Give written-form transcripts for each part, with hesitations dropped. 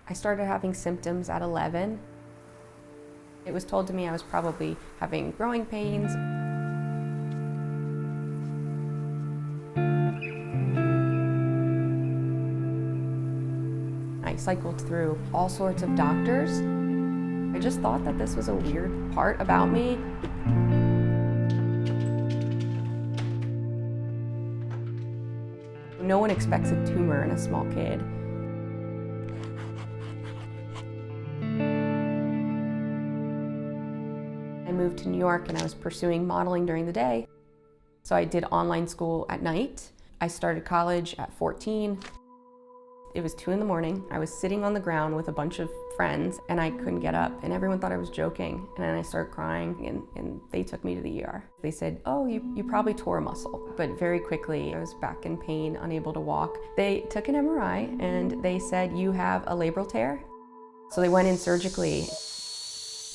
I started having symptoms at 11. It was told to me I was probably having growing pains. I cycled through all sorts of doctors. I just thought that this was a weird part about me. No one expects a tumor in a small kid. I moved to New York and I was pursuing modeling during the day. So I did online school at night. I started college at 14. It was 2 in the morning. I was sitting on the ground with a bunch of friends and I couldn't get up and everyone thought I was joking. And then I started crying and they took me to the ER. They said, oh, you probably tore a muscle. But very quickly I was back in pain, unable to walk. They took an MRI and they said, you have a labral tear. So they went in surgically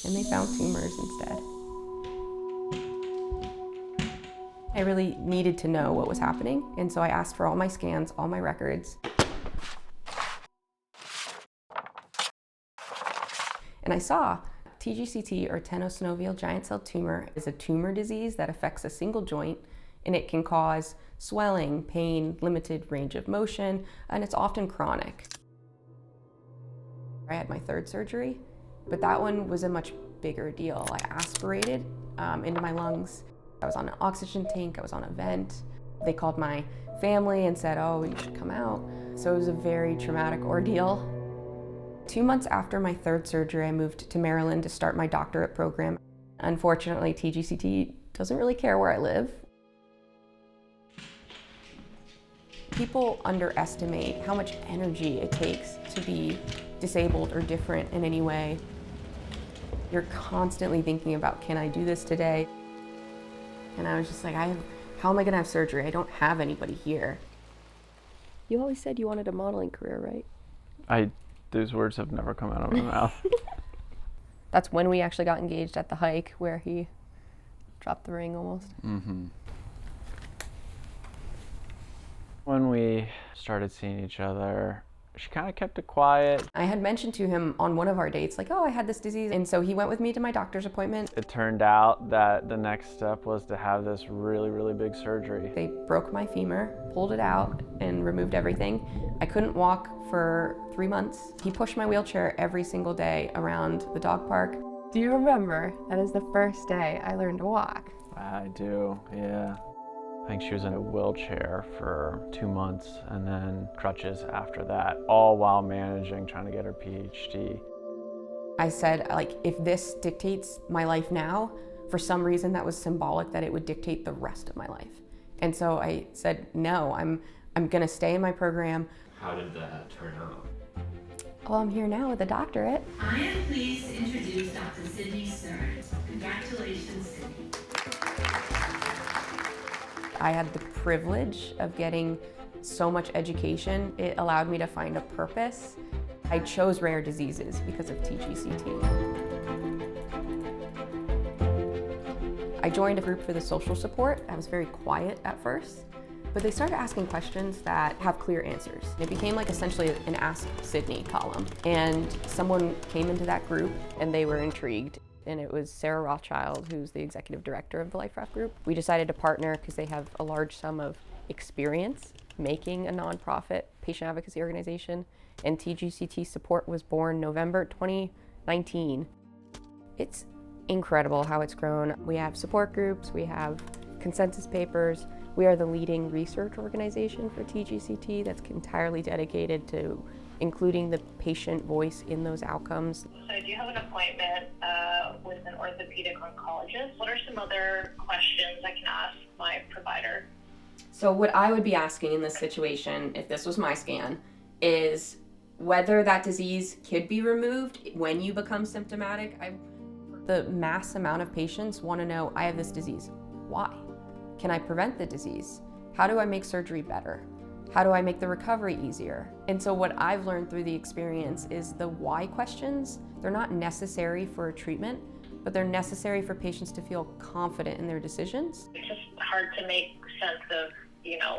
and they found tumors instead. I really needed to know what was happening. And so I asked for all my scans, all my records. And I saw TGCT, or Tenosynovial giant cell tumor, is a tumor disease that affects a single joint, and it can cause swelling, pain, limited range of motion, and it's often chronic. I had my 3rd surgery, but that one was a much bigger deal. I aspirated into my lungs. I was on an oxygen tank, I was on a vent. They called my family and said, oh, you should come out. So it was a very traumatic ordeal. 2 months after my 3rd surgery, I moved to Maryland to start my doctorate program. Unfortunately, TGCT doesn't really care where I live. People underestimate how much energy it takes to be disabled or different in any way. You're constantly thinking about, can I do this today? And I was just like, how am I gonna have surgery? I don't have anybody here. You always said you wanted a modeling career, right? Those words have never come out of my mouth. That's when we actually got engaged at the hike where he dropped the ring almost. Mm-hmm. When we started seeing each other, she kind of kept it quiet. I had mentioned to him on one of our dates, like, oh, I had this disease. And so he went with me to my doctor's appointment. It turned out that the next step was to have this really, really big surgery. They broke my femur, pulled it out, and removed everything. I couldn't walk for 3 months. He pushed my wheelchair every single day around the dog park. Do you remember? That is the first day I learned to walk. I do, yeah. I think she was in a wheelchair for 2 months and then crutches after that, all while managing, trying to get her PhD. I said, like, if this dictates my life now, for some reason that was symbolic that it would dictate the rest of my life. And so I said, no, I'm gonna stay in my program. How did that turn out? Well, I'm here now with a doctorate. I am pleased to introduce Dr. Sydney Stern. Congratulations, Sydney. I had the privilege of getting so much education. It allowed me to find a purpose. I chose rare diseases because of TGCT. I joined a group for the social support. I was very quiet at first, but they started asking questions that have clear answers. It became like essentially an Ask Sydney column. And someone came into that group and they were intrigued. And it was Sarah Rothschild, who's the executive director of the Life Raft Group. We decided to partner because they have a large sum of experience making a nonprofit patient advocacy organization. And TGCT Support was born November 2019. It's incredible how it's grown. We have support groups, we have consensus papers. We are the leading research organization for TGCT that's entirely dedicated to including the patient voice in those outcomes. So I do have an appointment with an orthopedic oncologist. What are some other questions I can ask my provider? So what I would be asking in this situation, if this was my scan, is whether that disease could be removed when you become symptomatic. The mass amount of patients want to know, I have this disease. Why? Can I prevent the disease? How do I make surgery better? How do I make the recovery easier? And so what I've learned through the experience is the why questions, they're not necessary for a treatment, but they're necessary for patients to feel confident in their decisions. It's just hard to make sense of,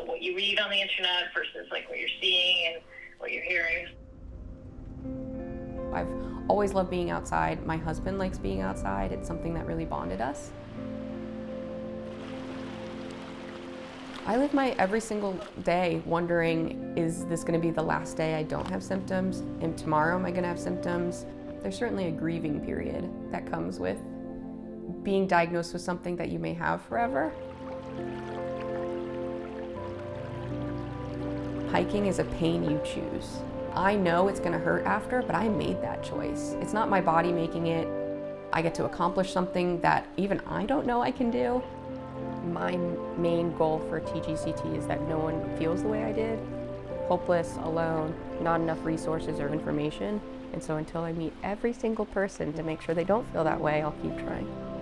what you read on the internet versus like what you're seeing and what you're hearing. I've always loved being outside. My husband likes being outside. It's something that really bonded us. I live my every single day wondering, is this going to be the last day I don't have symptoms? And tomorrow am I going to have symptoms? There's certainly a grieving period that comes with being diagnosed with something that you may have forever. Hiking is a pain you choose. I know it's going to hurt after, but I made that choice. It's not my body making it. I get to accomplish something that even I don't know I can do. My main goal for TGCT is that no one feels the way I did. Hopeless, alone, not enough resources or information. And so until I meet every single person to make sure they don't feel that way, I'll keep trying.